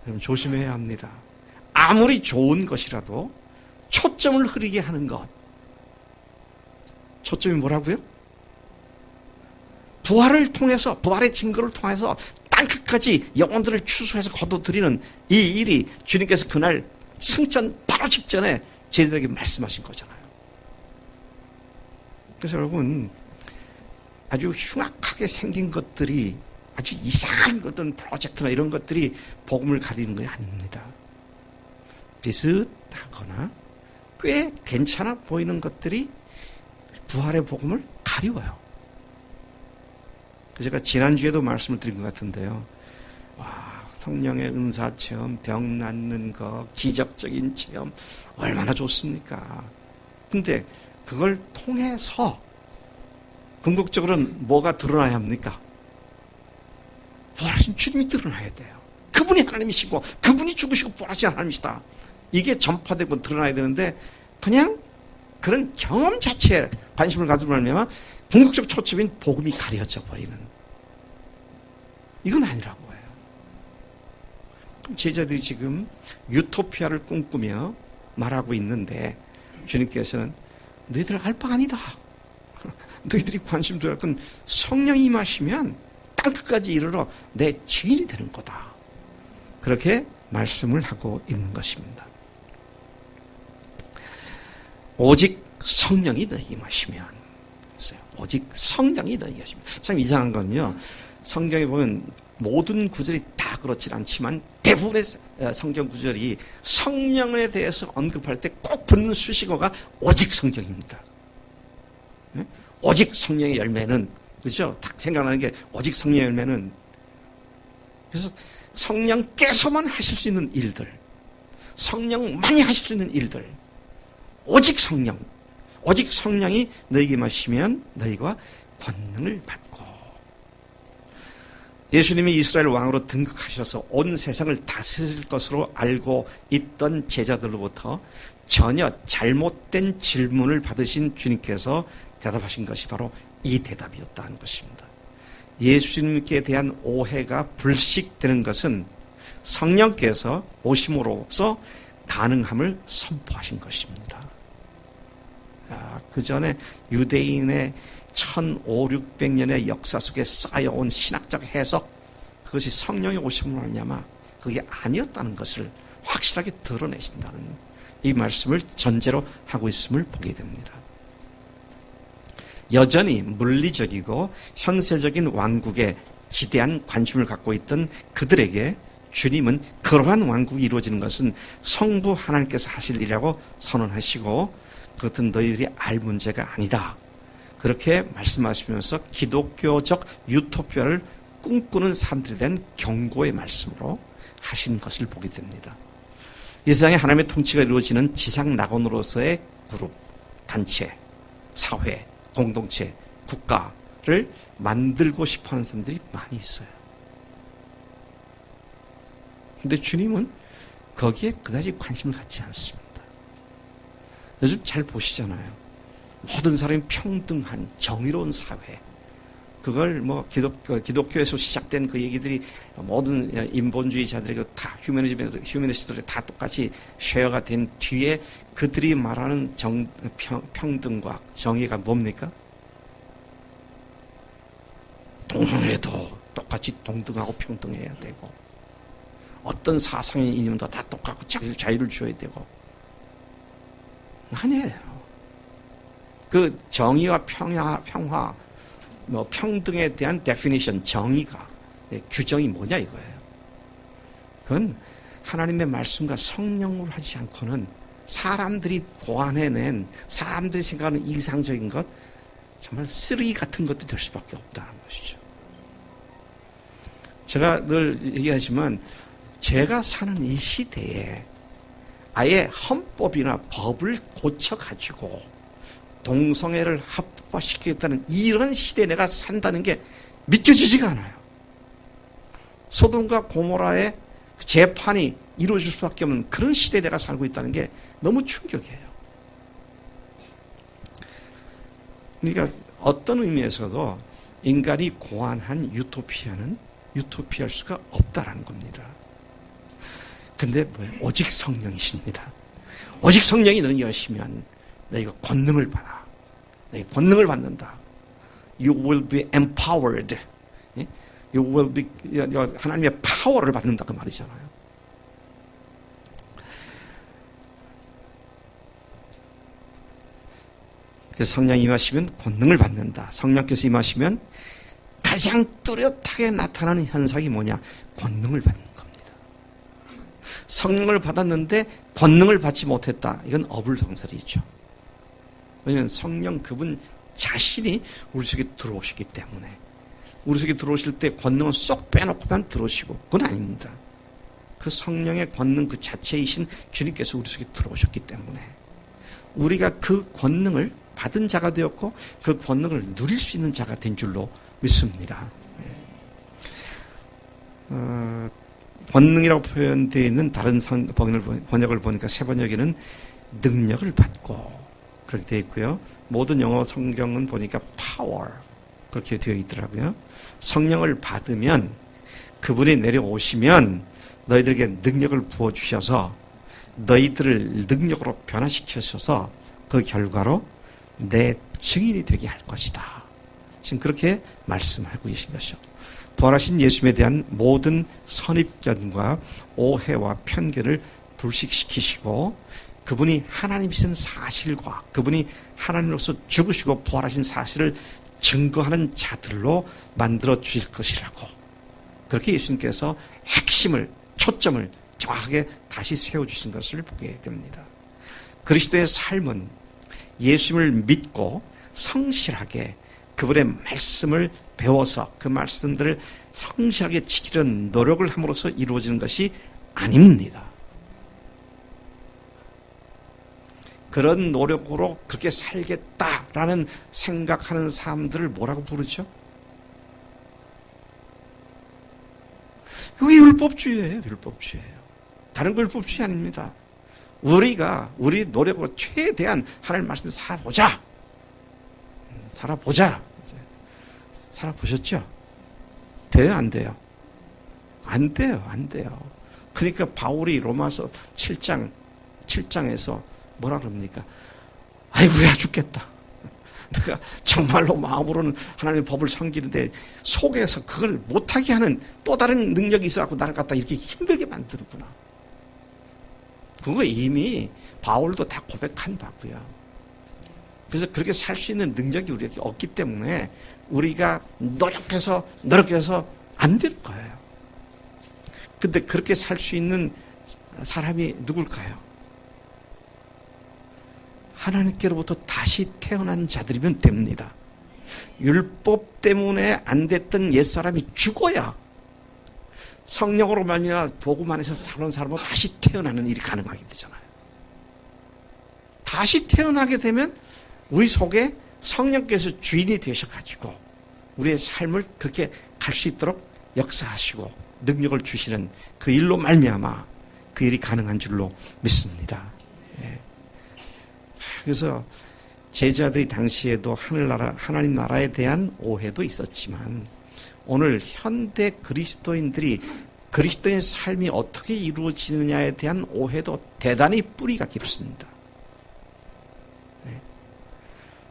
여러분 조심해야 합니다. 아무리 좋은 것이라도 초점을 흐리게 하는 것. 초점이 뭐라고요? 부활을 통해서, 부활의 증거를 통해서 땅끝까지 영혼들을 추수해서 거둬들이는 이 일이 주님께서 그날 승천 바로 직전에 저희들에게 말씀하신 거잖아요. 그래서 여러분, 아주 흉악하게 생긴 것들이, 아주 이상한 어떤 프로젝트나 이런 것들이 복음을 가리는 게 아닙니다. 비슷하거나 꽤 괜찮아 보이는 것들이 부활의 복음을 가리워요. 제가 지난주에도 말씀을 드린 것 같은데요. 와, 성령의 은사 체험, 병 낫는 거, 기적적인 체험, 얼마나 좋습니까? 근데 그걸 통해서 궁극적으로는 뭐가 드러나야 합니까? 부활하신 주님이 드러나야 돼요. 그분이 하나님이시고 그분이 죽으시고 부활하신 하나님이시다. 이게 전파되고 드러나야 되는데 그냥 그런 경험 자체에 관심을 가지고 말미암아 궁극적 초점인 복음이 가려져 버리는, 이건 아니라고 해요. 그럼 제자들이 지금 유토피아를 꿈꾸며 말하고 있는데 주님께서는 너희들 알 바 아니다. 너희들이 관심 둬야 할 건 성령이 임하시면 땅끝까지 이르러 내 증인이 되는 거다. 그렇게 말씀을 하고 있는 것입니다. 오직 성령이 너희에게 임하시면, 오직 성령이 너희에게 임하시면. 참 이상한 건요, 성경에 보면 모든 구절이 다 그렇진 않지만 대부분의 성경 구절이 성령에 대해서 언급할 때 꼭 붙는 수식어가 오직 성경입니다. 네? 오직 성령의 열매는, 그렇죠? 딱 생각나는 게 오직 성령의 열매는, 그래서 성령께서만 하실 수 있는 일들, 성령만이 하실 수 있는 일들, 오직 성령, 오직 성령이 너희에게 임하시면 너희가 권능을 받고. 예수님이 이스라엘 왕으로 등극하셔서 온 세상을 다스릴 것으로 알고 있던 제자들로부터 전혀 잘못된 질문을 받으신 주님께서 대답하신 것이 바로 이 대답이었다는 것입니다. 예수님께 대한 오해가 불식되는 것은 성령께서 오심으로써 가능함을 선포하신 것입니다. 그 전에 유대인의 1500~1600년의 역사 속에 쌓여온 신학적 해석, 그것이 성령의 오심으로 말미암아 그게 아니었다는 것을 확실하게 드러내신다는 이 말씀을 전제로 하고 있음을 보게 됩니다. 여전히 물리적이고 현세적인 왕국에 지대한 관심을 갖고 있던 그들에게 주님은 그러한 왕국이 이루어지는 것은 성부 하나님께서 하실 일이라고 선언하시고, 그것은 너희들이 알 문제가 아니다, 그렇게 말씀하시면서 기독교적 유토피아를 꿈꾸는 사람들에 대한 경고의 말씀으로 하신 것을 보게 됩니다. 이 세상에 하나님의 통치가 이루어지는 지상 낙원으로서의 그룹, 단체, 사회, 공동체, 국가를 만들고 싶어하는 사람들이 많이 있어요. 근데 주님은 거기에 그다지 관심을 갖지 않습니다. 요즘 잘 보시잖아요. 모든 사람이 평등한 정의로운 사회, 그걸 뭐 기독교에서 시작된 그 얘기들이 모든 인본주의자들에게 다 휴머니스트들이 다 똑같이 쉐어가 된 뒤에 그들이 말하는 평등과 정의가 뭡니까? 동성애도 똑같이 동등하고 평등해야 되고, 어떤 사상의 이념도 다 똑같고 자유를 줘야 되고. 아니에요. 그 정의와 평화, 뭐 평등에 대한 데피니션, 정의가, 규정이 뭐냐 이거예요. 그건 하나님의 말씀과 성령으로 하지 않고는 사람들이 고안해낸, 사람들이 생각하는 이상적인 것, 정말 쓰레기 같은 것도 될 수밖에 없다는 것이죠. 제가 늘 얘기하지만, 제가 사는 이 시대에 아예 헌법이나 법을 고쳐가지고 동성애를 합법화시키겠다는 이런 시대에 내가 산다는 게 믿겨지지가 않아요. 소돔과 고모라의 재판이 이루어질 수밖에 없는 그런 시대에 내가 살고 있다는 게 너무 충격이에요. 그러니까 어떤 의미에서도 인간이 고안한 유토피아는 유토피아일 수가 없다라는 겁니다. 근데 뭐예요? 오직 성령이십니다. 오직 성령이 너희 여시면 너희가 권능을 받아. 너희 권능을 받는다. You will be empowered. You will be, 하나님의 파워를 받는다 그 말이잖아요. 그래서 성령이 임하시면 권능을 받는다. 성령께서 임하시면 가장 뚜렷하게 나타나는 현상이 뭐냐? 권능을 받는 겁니다. 성령을 받았는데 권능을 받지 못했다. 이건 어불성설이죠. 왜냐하면 성령 그분 자신이 우리 속에 들어오시기 때문에, 우리 속에 들어오실 때 권능은 쏙 빼놓고만 들어오시고, 그건 아닙니다. 그 성령의 권능 그 자체이신 주님께서 우리 속에 들어오셨기 때문에 우리가 그 권능을 받은 자가 되었고 그 권능을 누릴 수 있는 자가 된 줄로 믿습니다. 권능이라고 표현되어 있는 다른 번역을 보니까 새 번역에는 능력을 받고 그렇게 되어 있고요. 모든 영어 성경은 보니까 power 그렇게 되어 있더라고요. 성령을 받으면, 그분이 내려오시면 너희들에게 능력을 부어주셔서 너희들을 능력으로 변화시키셔서 그 결과로 내 증인이 되게 할 것이다. 지금 그렇게 말씀하고 계신 것이죠. 부활하신 예수님에 대한 모든 선입견과 오해와 편견을 불식시키시고, 그분이 하나님이신 사실과 그분이 하나님으로서 죽으시고 부활하신 사실을 증거하는 자들로 만들어 주실 것이라고, 그렇게 예수님께서 핵심을, 초점을 정확하게 다시 세워주신 것을 보게 됩니다. 그리스도의 삶은 예수님을 믿고 성실하게 그분의 말씀을 배워서 그 말씀들을 성실하게 지키려는 노력을 함으로써 이루어지는 것이 아닙니다. 그런 노력으로 그렇게 살겠다라는 생각하는 사람들을 뭐라고 부르죠? 이게 율법주의예요. 율법주의예요. 다른 거 율법주의 아닙니다. 우리가 우리 노력으로 최대한 하나님 말씀대로 살아보자. 살아보셨죠? 돼요? 안 돼요? 안 돼요. 안 돼요. 그러니까 바울이 로마서 7장에서 뭐라 그럽니까? 아이고야 죽겠다. 내가 정말로 마음으로는 하나님의 법을 섬기는데 속에서 그걸 못하게 하는 또 다른 능력이 있어갖고 나를 갖다 이렇게 힘들게 만드는구나. 그거 이미 바울도 다 고백한 바고요. 그래서 그렇게 살 수 있는 능력이 우리에게 없기 때문에 우리가 노력해서 안 될 거예요. 근데 그렇게 살 수 있는 사람이 누굴까요? 하나님께로부터 다시 태어난 자들이면 됩니다. 율법 때문에 안 됐던 옛사람이 죽어야 성령으로 말미암아 복음 안에서 사는 사람은 다시 태어나는 일이 가능하게 되잖아요. 다시 태어나게 되면 우리 속에 성령께서 주인이 되셔가지고 우리의 삶을 그렇게 갈 수 있도록 역사하시고 능력을 주시는 그 일로 말미암아 그 일이 가능한 줄로 믿습니다. 예. 그래서 제자들이 당시에도 하나님 나라에 대한 오해도 있었지만 오늘 현대 그리스도인들이 그리스도의 삶이 어떻게 이루어지느냐에 대한 오해도 대단히 뿌리가 깊습니다. 네.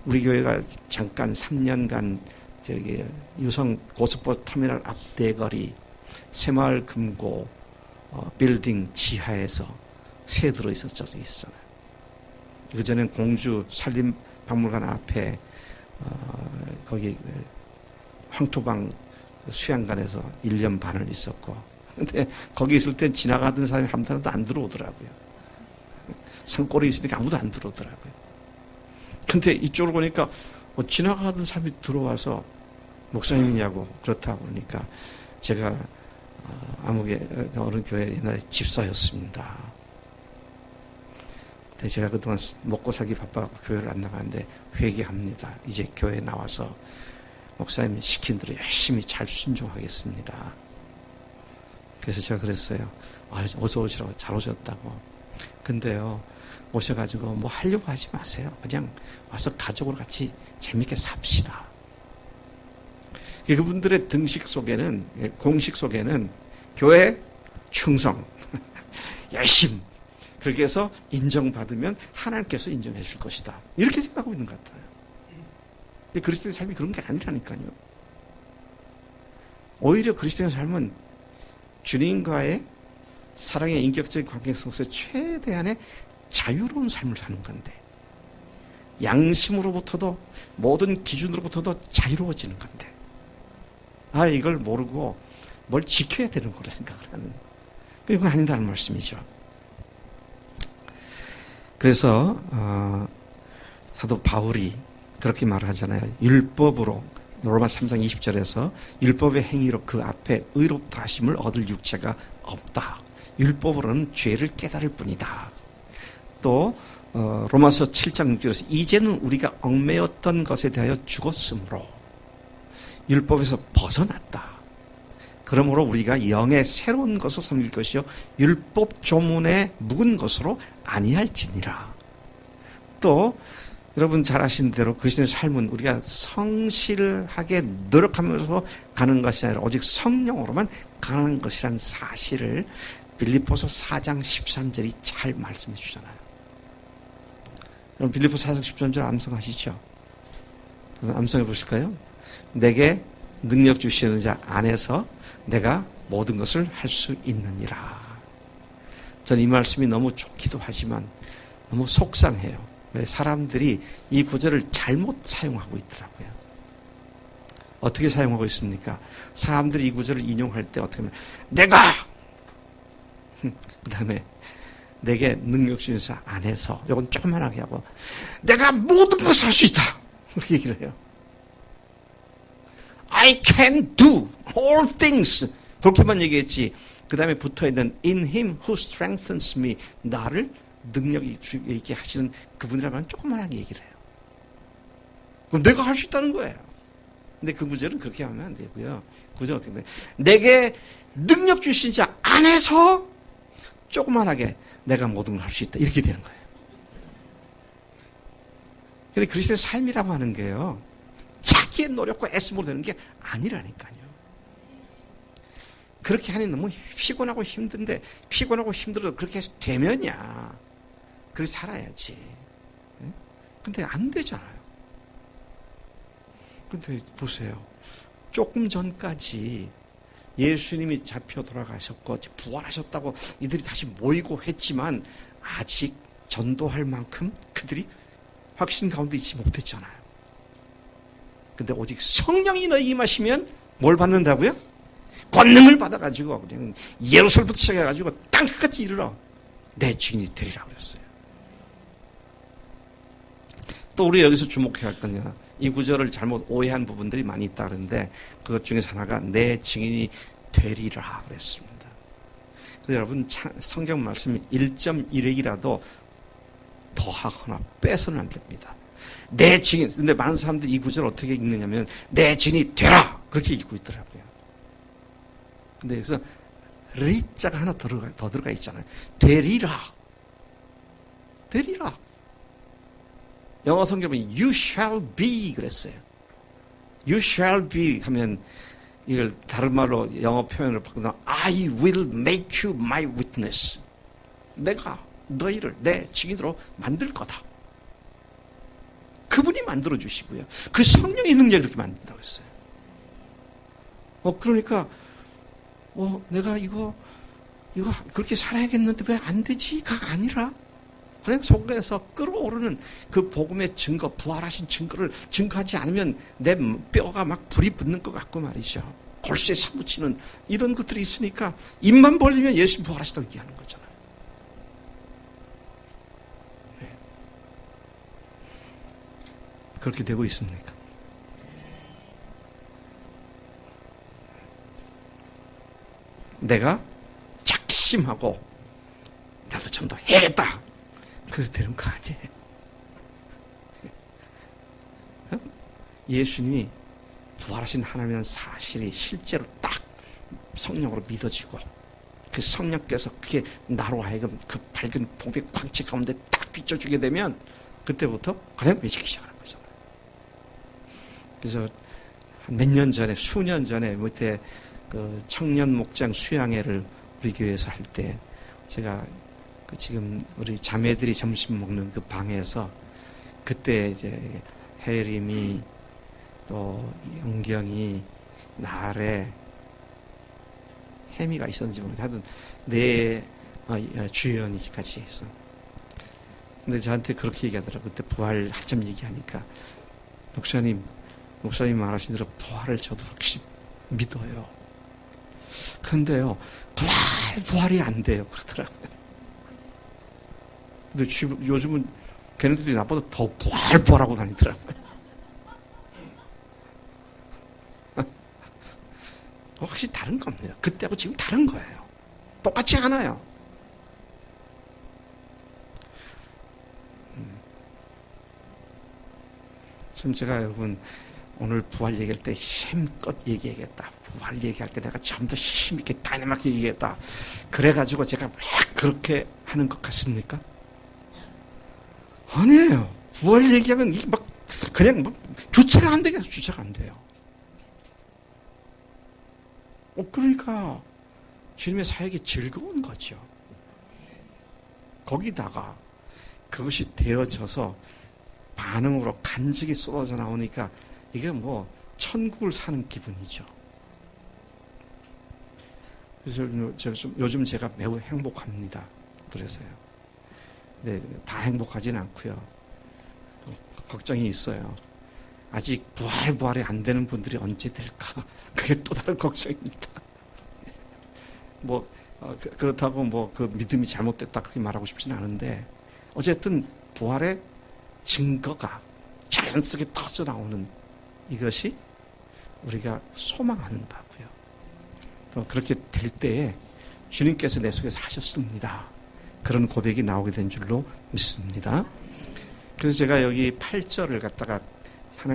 우리 교회가 잠깐 3년간 저기 유성 고속버스 터미널 앞 대거리 새마을 금고 빌딩 지하에서 새 들어 있었잖아요. 그전엔 공주 산림박물관 앞에 거기 황토방 수양관에서 1년 반을 있었고 근데 거기 있을 땐 지나가던 사람이 한 사람도 안 들어오더라고요. 산골에 있으니까 아무도 안 들어오더라고요. 근데 이쪽으로 보니까 지나가던 사람이 들어와서 목사님이냐고 그렇다고 그러니까 제가 아무개 어느 교회 옛날에 집사였습니다. 근데 제가 그동안 먹고 살기 바빠서 교회를 안 나가는데 회개합니다. 이제 교회에 나와서 목사님 시킨 대로 열심히 잘 순종하겠습니다. 그래서 제가 그랬어요. 어서 오시라고 잘 오셨다고. 근데요 오셔가지고 뭐 하려고 하지 마세요. 그냥 와서 가족으로 같이 재밌게 삽시다. 그분들의 등식 속에는 공식 속에는 교회 충성 열심 그렇게 해서 인정받으면 하나님께서 인정해 줄 것이다. 이렇게 생각하고 있는 것 같아요. 근데 그리스도의 삶이 그런 게 아니라니까요. 오히려 그리스도의 삶은 주님과의 사랑의 인격적인 관계 속에서 최대한의 자유로운 삶을 사는 건데 양심으로부터도 모든 기준으로부터도 자유로워지는 건데 이걸 모르고 뭘 지켜야 되는 거라 생각을 하는 그건 아닌다는 말씀이죠. 그래서 사도 바울이 그렇게 말을 하잖아요. 율법으로 로마 3장 20절에서 율법의 행위로 그 앞에 의롭다 하심을 얻을 육체가 없다. 율법으로는 죄를 깨달을 뿐이다. 또 로마서 7장 6절에서 이제는 우리가 얽매였던 것에 대하여 죽었으므로 율법에서 벗어났다. 그러므로 우리가 영의 새로운 것을 섬길 것이요 율법 조문에 묵은 것으로 아니할지니라. 또 여러분 잘 아시는 대로 그리스도의 삶은 우리가 성실하게 노력하면서 가는 것이 아니라 오직 성령으로만 가는 것이란 사실을 빌립보서 4장 13절이 잘 말씀해 주잖아요. 여러분 빌립보서 4장 13절 암송하시죠? 암송해 보실까요? 내게 능력 주시는 자 안에서 내가 모든 것을 할 수 있느니라. 저는 이 말씀이 너무 좋기도 하지만 너무 속상해요. 왜 사람들이 이 구절을 잘못 사용하고 있더라고요. 어떻게 사용하고 있습니까? 사람들이 이 구절을 인용할 때 어떻게 하면 내가 그 다음에 내게 능력 주신 자 안에서 이건 조그만하게 하고 내가 모든 것을 할 수 있다 그렇게 얘기를 해요. I can do all things 그렇게만 얘기했지 그 다음에 붙어있는 in him who strengthens me 나를 능력이 있게 하시는 그분이라면 조그만하게 얘기를 해요. 그럼 내가 할 수 있다는 거예요. 근데 그 구절은 그렇게 하면 안 되고요. 구절은 어떻게 되냐? 내게 능력 주신 자 안에서 조그만하게 내가 모든 걸 할 수 있다. 이렇게 되는 거예요. 근데 그리스도의 삶이라고 하는 게요, 자기의 노력과 애씀으로 되는 게 아니라니까요. 그렇게 하니 너무 피곤하고 힘든데, 피곤하고 힘들어도 그렇게 해서 되면야 그렇게 살아야지. 근데 안 되잖아요. 근데 보세요. 조금 전까지 예수님이 잡혀 돌아가셨고 부활하셨다고 이들이 다시 모이고 했지만 아직 전도할 만큼 그들이 확신 가운데 있지 못했잖아요. 근데 오직 성령이 너희 임하시면 뭘 받는다고요? 권능을 받아가지고 그냥 예루살렘부터 시작해가지고 땅끝까지 이르러 내 증인이 되리라고 그랬어요. 또 우리 여기서 주목해야 할 거냐, 이 구절을 잘못 오해한 부분들이 많이 있다는데 그것 중에서 하나가 내 증인이 되리라 그랬습니다. 그래서 여러분 성경 말씀 1.1핵이라도 더하거나 빼서는 안 됩니다. 내 증인. 근데 많은 사람들이 이 구절을 어떻게 읽느냐면 내 증인이 되라 그렇게 읽고 있더라고요. 근데 여기서 리자가 하나 더 들어가 있잖아요. 되리라. 되리라. 영어 성경은 you shall be 그랬어요. you shall be 하면 이걸 다른 말로 영어 표현을 바꾸면 I will make you my witness. 내가 너희를 내 증인으로 만들 거다. 그분이 만들어 주시고요. 그 성령의 능력이 그렇게 만든다고 했어요. 그러니까 내가 이거 그렇게 살아야겠는데 왜 안 되지가 아니라 그냥 속에서 끓어오르는 그 복음의 증거, 부활하신 증거를 증거하지 않으면 내 뼈가 막 불이 붙는 것 같고 말이죠. 골수에 사무치는 이런 것들이 있으니까 입만 벌리면 예수님 부활하시다고 얘기하는 거잖아요. 네. 그렇게 되고 있습니까? 내가 작심하고 나도 전도해야겠다. 그래서 되는 거 아니에요. 예수님이 부활하신 하나님이라는 사실이 실제로 딱 성령으로 믿어지고 그 성령께서 그게 나로 하여금 그 밝은 복의 광채 가운데 딱 비춰주게 되면 그때부터 그냥 외치기 시작하는 거잖아요. 그래서 한 몇 년 전에, 수년 전에 밑에 그 청년 목장 수양회를 우리 교회에서 할 때 제가 지금 우리 자매들이 점심 먹는 그 방에서 그때 이제 혜림이 또 영경이 나래 혜미가 있었는지 모르겠는데 하여튼 내 주연이까지 있어. 근데 저한테 그렇게 얘기하더라고. 그때 부활 한참 얘기하니까 목사님 말하신 대로 부활을 저도 확실히 믿어요. 근데요 부활이 안 돼요 그러더라고요. 근데 요즘은 걔네들이 나보다 더 부활하고 다니더라고요. 확실히 다른 겁니다. 그때하고 지금 다른 거예요. 똑같지 않아요. 지금 제가 여러분 오늘 부활 얘기할 때 힘껏 얘기하겠다. 부활 얘기할 때 내가 좀 더 힘있게 다이나믹하게 얘기했다. 그래가지고 제가 막 그렇게 하는 것 같습니까? 아니에요. 부활 얘기하면 이게 막 그냥 막 주체가 안 되겠어. 주체가 안 돼요. 그러니까 주님의 사역이 즐거운 거죠. 거기다가 그것이 되어져서 반응으로 간직이 쏟아져 나오니까 이게 뭐 천국을 사는 기분이죠. 그래서 요즘 제가 매우 행복합니다. 그래서요. 네, 다 행복하진 않고요. 걱정이 있어요. 아직 부활이 안 되는 분들이 언제 될까? 그게 또 다른 걱정입니다. 그렇다고 그 믿음이 잘못됐다 그렇게 말하고 싶지는 않은데 어쨌든 부활의 증거가 자연스럽게 터져 나오는 이것이 우리가 소망하는 바고요. 그렇게 될 때에 주님께서 내 속에서 하셨습니다. 그런 고백이 나오게 된 줄로 믿습니다. 그래서 제가 여기 8절을 갖다가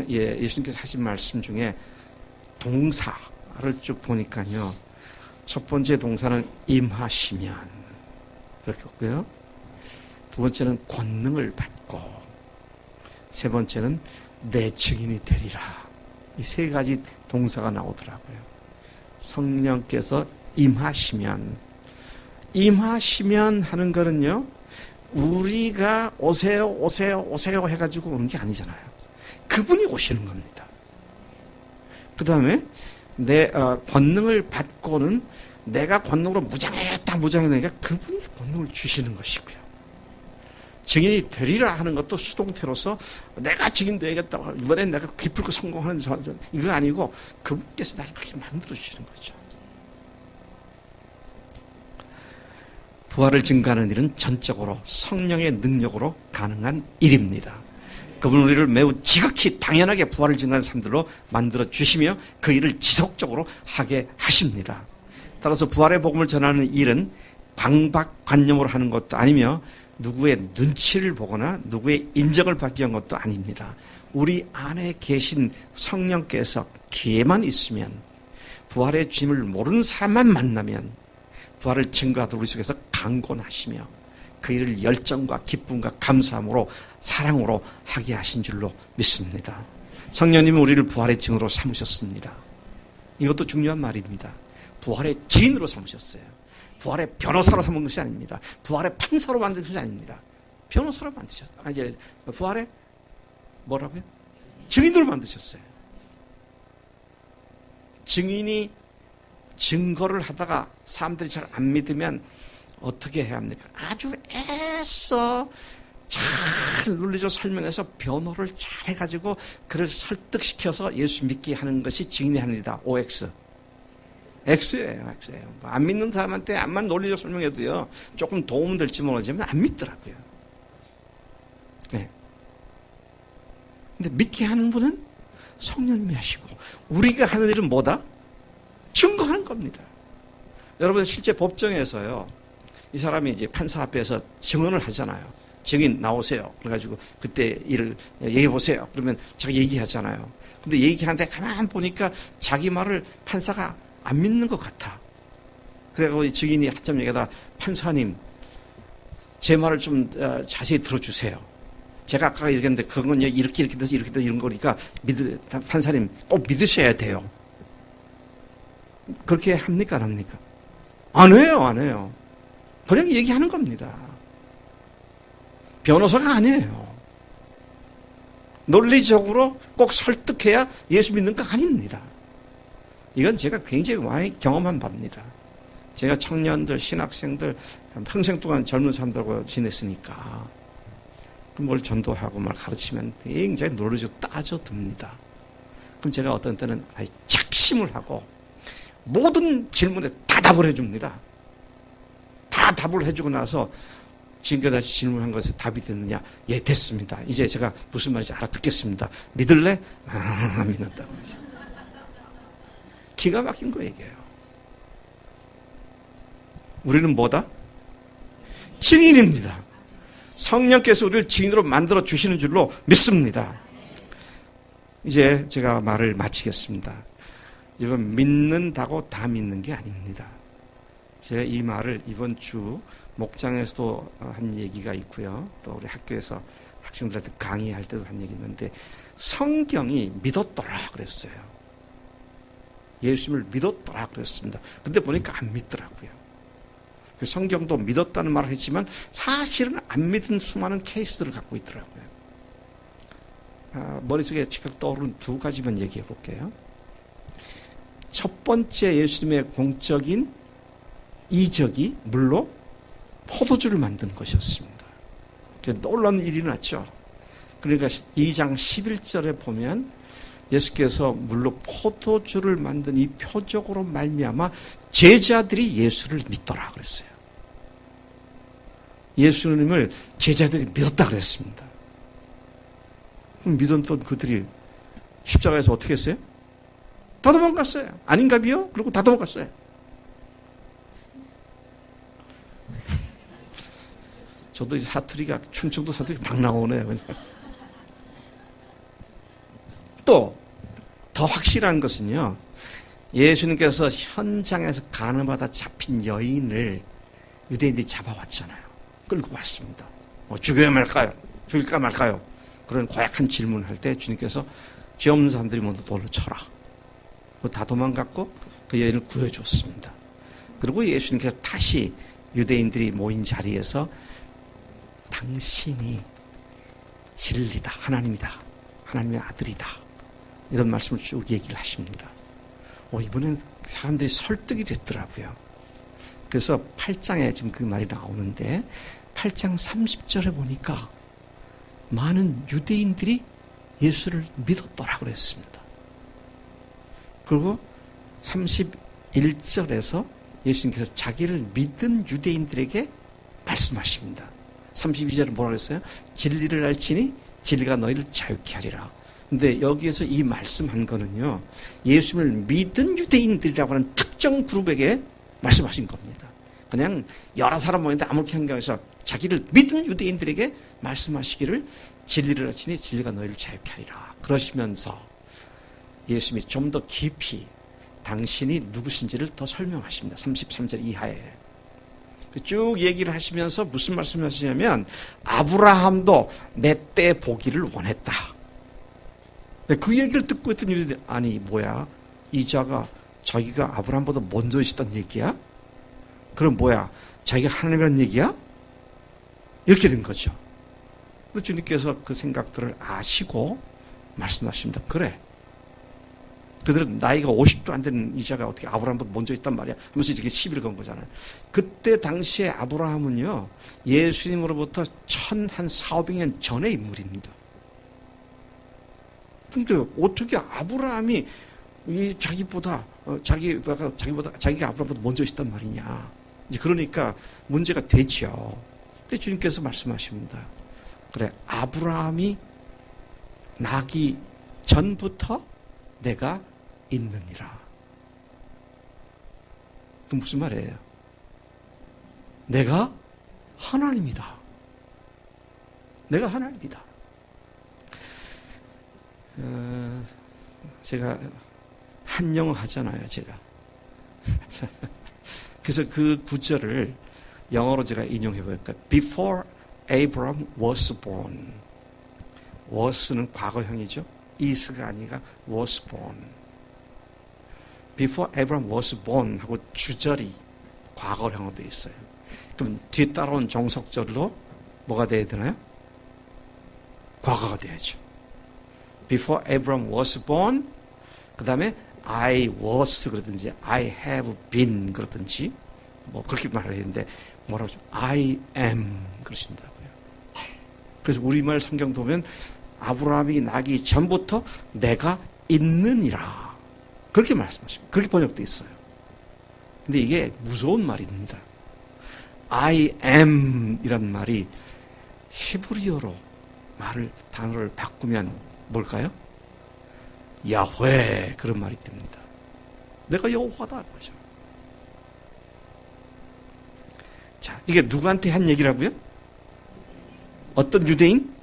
예수님께서 하신 말씀 중에 동사를 쭉 보니까요. 첫 번째 동사는 임하시면 그렇게 했고요. 두 번째는 권능을 받고, 세 번째는 내 증인이 되리라. 이 세 가지 동사가 나오더라고요. 성령께서 임하시면 하는 거는요, 우리가 오세요 해가지고 오는 게 아니잖아요. 그분이 오시는 겁니다. 그 다음에 내 권능을 받고는 내가 권능으로 무장해내니까 그분이 권능을 주시는 것이고요. 증인이 되리라 하는 것도 수동태로서 내가 증인 되야겠다, 이번엔 내가 기쁘고 성공하는 이거 아니고 그분께서 나를 그렇게 만들어 주시는 거죠. 부활을 증거하는 일은 전적으로 성령의 능력으로 가능한 일입니다. 그분은 우리를 매우 지극히 당연하게 부활을 증거하는 사람들로 만들어 주시며 그 일을 지속적으로 하게 하십니다. 따라서 부활의 복음을 전하는 일은 강박관념으로 하는 것도 아니며 누구의 눈치를 보거나 누구의 인정을 받기 위한 것도 아닙니다. 우리 안에 계신 성령께서 기회만 있으면, 부활의 주임을 모르는 사람만 만나면 부활을 증거하도록 우리 속에서 강권하시며 그 일을 열정과 기쁨과 감사함으로 사랑으로 하게 하신 줄로 믿습니다. 성령님은 우리를 부활의 증으로 삼으셨습니다. 이것도 중요한 말입니다. 부활의 증인으로 삼으셨어요. 부활의 변호사로 삼은 것이 아닙니다. 부활의 판사로 만든 것이 아닙니다. 변호사로 만드셨어요. 이제 부활의 뭐라고요? 증인으로 만드셨어요. 증인이 증거를 하다가 사람들이 잘 안 믿으면 어떻게 해야 합니까? 아주 애써 잘 논리적으로 설명해서 변호를 잘 해가지고 그를 설득시켜서 예수 믿게 하는 것이 증인이 하는 일이다. OX. X예요. 안 믿는 사람한테 암만 논리적 설명해도요, 조금 도움 될지 모르지만 안 믿더라고요. 네. 근데 믿게 하는 분은 성령님이 하시고, 우리가 하는 일은 뭐다? 증거하는 겁니다. 여러분, 실제 법정에서요, 이 사람이 이제 판사 앞에서 증언을 하잖아요. 증인 나오세요. 그래가지고 그때 일을 얘기해 보세요. 그러면 자기 얘기하잖아요. 근데 얘기하는데 가만 보니까 자기 말을 판사가 안 믿는 것 같아. 그래가지고 증인이 한참 얘기하다, 판사님, 제 말을 좀 자세히 들어주세요. 제가 아까 얘기했는데 그건 이렇게 돼서 이런 거니까 판사님 꼭 믿으셔야 돼요. 그렇게 합니까, 안 합니까? 안 해요. 그냥 얘기하는 겁니다. 변호사가 아니에요. 논리적으로 꼭 설득해야 예수 믿는 거 아닙니다. 이건 제가 굉장히 많이 경험한 바입니다. 제가 청년들, 신학생들, 평생 동안 젊은 사람들하고 지냈으니까 뭘 전도하고 뭘 가르치면 굉장히 논리적으로 따져듭니다. 그럼 제가 어떤 때는 작심을 하고 모든 질문에 다 답을 해줍니다. 다 답을 해주고 나서 지금까지 질문한 것에 답이 됐느냐? 예, 됐습니다. 이제 제가 무슨 말인지 알아듣겠습니다. 믿을래? 안 믿는다고. 기가 막힌 거 얘기해요. 우리는 뭐다? 증인입니다. 성령께서 우리를 증인으로 만들어 주시는 줄로 믿습니다. 이제 제가 말을 마치겠습니다. 이건 믿는다고 다 믿는 게 아닙니다. 제가 이 말을 이번 주 목장에서도 한 얘기가 있고요. 또 우리 학교에서 학생들한테 강의할 때도 한 얘기 있는데, 성경이 믿었더라 그랬어요. 예수님을 믿었더라 그랬습니다. 근데 보니까 안 믿더라고요. 그 성경도 믿었다는 말을 했지만 사실은 안 믿은 수많은 케이스들을 갖고 있더라고요. 머릿속에 즉각 떠오르는 두 가지만 얘기해 볼게요. 첫 번째 예수님의 공적인 이적이 물로 포도주를 만든 것이었습니다. 놀라운 일이 났죠. 그러니까 2장 11절에 보면 예수께서 물로 포도주를 만든 이 표적으로 말미암아 제자들이 예수를 믿더라 그랬어요. 예수님을 제자들이 믿었다 그랬습니다. 그럼 믿었던 그들이 십자가에서 어떻게 했어요? 다 도망갔어요. 아닌가비요? 그리고 다 도망갔어요. 저도 사투리가, 충청도 사투리 막 나오네요. 또 더 확실한 것은요, 예수님께서 현장에서 간음하다 잡힌 여인을 유대인들이 잡아왔잖아요. 끌고 왔습니다. 죽여야 말까요? 죽일까 말까요? 그런 고약한 질문을 할 때 주님께서 죄 없는 사람들이 먼저 돌로 쳐라. 다 도망갔고 그 여인을 구해줬습니다. 그리고 예수님께서 다시 유대인들이 모인 자리에서 당신이 진리다, 하나님이다, 하나님의 아들이다, 이런 말씀을 쭉 얘기를 하십니다. 이번엔 사람들이 설득이 됐더라고요. 그래서 8장에 지금 그 말이 나오는데 8장 30절에 보니까 많은 유대인들이 예수를 믿었더라고 그랬습니다. 그리고 31절에서 예수님께서 자기를 믿은 유대인들에게 말씀하십니다. 32절에 뭐라고 했어요? 진리를 알지니 진리가 너희를 자유케 하리라. 근데 여기에서 이 말씀한 거는요, 예수님을 믿은 유대인들이라고 하는 특정 그룹에게 말씀하신 겁니다. 그냥 여러 사람 모였는데 아무렇게 생각해서 자기를 믿은 유대인들에게 말씀하시기를 진리를 알지니 진리가 너희를 자유케 하리라. 그러시면서 예수님이 좀 더 깊이 당신이 누구신지를 더 설명하십니다. 33절 이하에. 쭉 얘기를 하시면서 무슨 말씀을 하시냐면, 아브라함도 내 때 보기를 원했다. 그 얘기를 듣고 있던 유대인들이, 아니 뭐야, 이 자가 자기가 아브라함보다 먼저 있었단 얘기야? 그럼 뭐야, 자기가 하나님이란 얘기야? 이렇게 된 거죠. 주님께서 그 생각들을 아시고 말씀하십니다. 그래, 그들은 나이가 50도 안 되는 이자가 어떻게 아브라함보다 먼저 있단 말이야 하면서 이렇게 시비를 건 거잖아요. 그때 당시에 아브라함은요, 예수님으로부터 1400년 전의 인물입니다. 근데 어떻게 아브라함이 자기가 아브라함보다 먼저 있단 말이냐. 이제 그러니까 문제가 되죠. 근데 주님께서 말씀하십니다. 그래, 아브라함이 나기 전부터 내가 있느니라. 그 무슨 말이에요? 내가 하나님이다. 내가 하나님이다. 제가 한영어 하잖아요, 제가. 그래서 그 구절을 영어로 제가 인용해 볼까요? Before Abraham was born. was는 과거형이죠. is가 아니라 was born. Before Abraham was born 하고 주절이 과거형으로 되어 있어요. 그럼 뒤따라온 종속절로 뭐가 돼야 되나요? 과거가 돼야죠. Before Abraham was born, 그 다음에 I was 그러든지 I have been 그러든지 뭐 그렇게 말을 했는데 뭐라고 하죠? I am 그러신다고요. 그래서 우리말 성경 보면 아브라함이 나기 전부터 내가 있느니라 그렇게 말씀하십니다. 그렇게 번역되어 있어요. 근데 이게 무서운 말입니다. I am 이란 말이 히브리어로 단어를 바꾸면 뭘까요? 야훼 그런 말이 됩니다. 내가 여호와다 그러죠. 자, 이게 누구한테 한 얘기라고요? 어떤 유대인?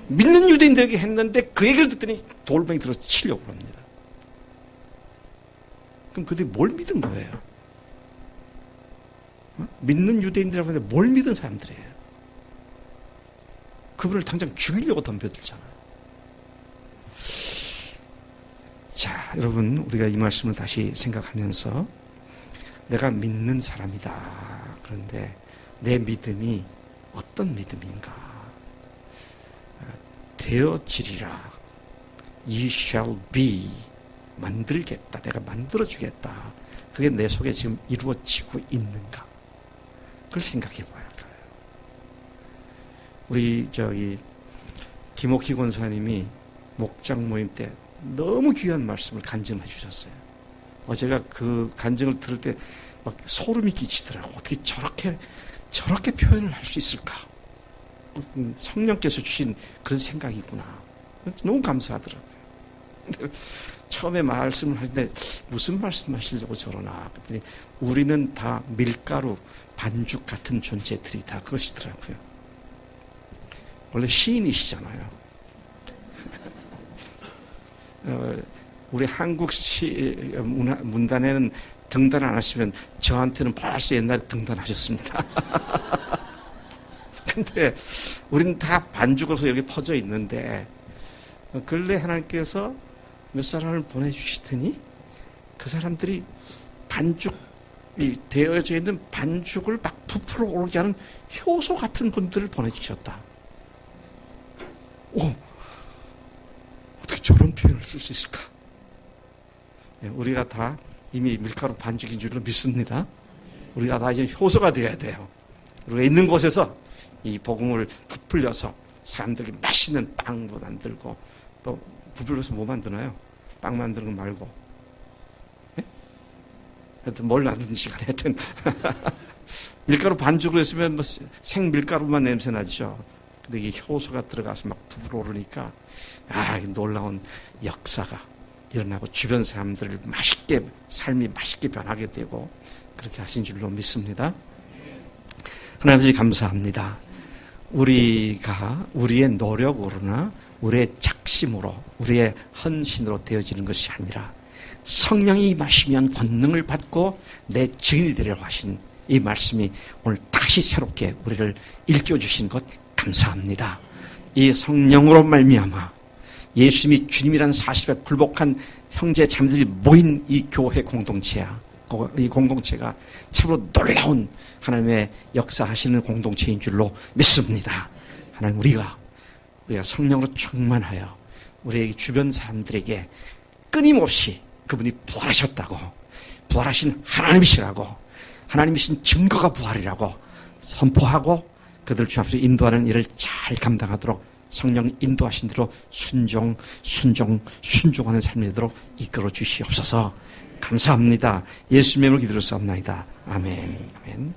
믿는 유대인들에게 했는데 그 얘기를 듣더니 돌멩이 들어서 치려고 합니다. 그럼 그들이 뭘 믿은 거예요? 믿는 유대인들이라고 하는데 뭘 믿은 사람들이에요? 그분을 당장 죽이려고 덤벼들잖아요. 자, 여러분, 우리가 이 말씀을 다시 생각하면서 내가 믿는 사람이다. 그런데 내 믿음이 어떤 믿음인가? 되어지리라. You shall be. 만들겠다. 내가 만들어주겠다. 그게 내 속에 지금 이루어지고 있는가? 그걸 생각해 봐야 할까요? 우리 김옥희 권사님이 목장 모임 때 너무 귀한 말씀을 간증해 주셨어요. 제가 그 간증을 들을 때 막 소름이 끼치더라고요. 어떻게 저렇게 표현을 할 수 있을까? 성령께서 주신 그런 생각이구나. 너무 감사하더라고요. 근데 처음에 말씀을 하는데 무슨 말씀하시려고 저러나 그랬더니 우리는 다 밀가루 반죽 같은 존재들이다 그러시더라고요. 원래 시인이시잖아요. 우리 한국 문단에는 등단 안 하시면 저한테는 벌써 옛날에 등단하셨습니다. 근데 우리는 다 반죽으로서 여기 퍼져 있는데 근래 하나님께서 몇 사람을 보내주시더니 그 사람들이 반죽이 되어져 있는 반죽을 막 부풀어 오르게 하는 효소 같은 분들을 보내주셨다. 오, 어떻게 저런 표현을 쓸 수 있을까? 우리가 다 이미 밀가루 반죽인 줄로 믿습니다. 우리가 다 이제 효소가 되어야 돼요. 우리가 있는 곳에서 이 복음을 부풀려서 사람들이 맛있는 빵도 만들고, 또 부풀려서 뭐 만드나요? 빵 만드는 거 말고. 예? 하여튼 뭘 만드는지 간에 하여튼 밀가루 반죽으로 했으면 뭐 생밀가루만 냄새 나죠. 근데 이게 효소가 들어가서 막 부풀어오르니까 놀라운 역사가 일어나고 주변 사람들을 맛있게, 삶이 맛있게 변하게 되고 그렇게 하신 줄로 믿습니다. 하나님 아버지 감사합니다. 우리가 우리의 노력으로나 우리의 작심으로, 우리의 헌신으로 되어지는 것이 아니라 성령이 임하시면 권능을 받고 내 증인이 되려고 하신 이 말씀이 오늘 다시 새롭게 우리를 일깨워주신 것 감사합니다. 이 성령으로 말미암아 예수님이 주님이란 사실에 굴복한 형제 자매들이 모인 이 교회 공동체야. 이 공동체가 참으로 놀라운 하나님의 역사하시는 공동체인 줄로 믿습니다. 하나님, 우리가 성령으로 충만하여 우리 주변 사람들에게 끊임없이 그분이 부활하셨다고, 부활하신 하나님이시라고, 하나님이신 증거가 부활이라고 선포하고 그들 주 앞에서 인도하는 일을 잘 감당하도록 성령 인도하신 대로 순종하는 삶이 되도록 이끌어 주시옵소서. 감사합니다. 예수님의 이름으로 기도를 쌉나이다. 아멘. 아멘.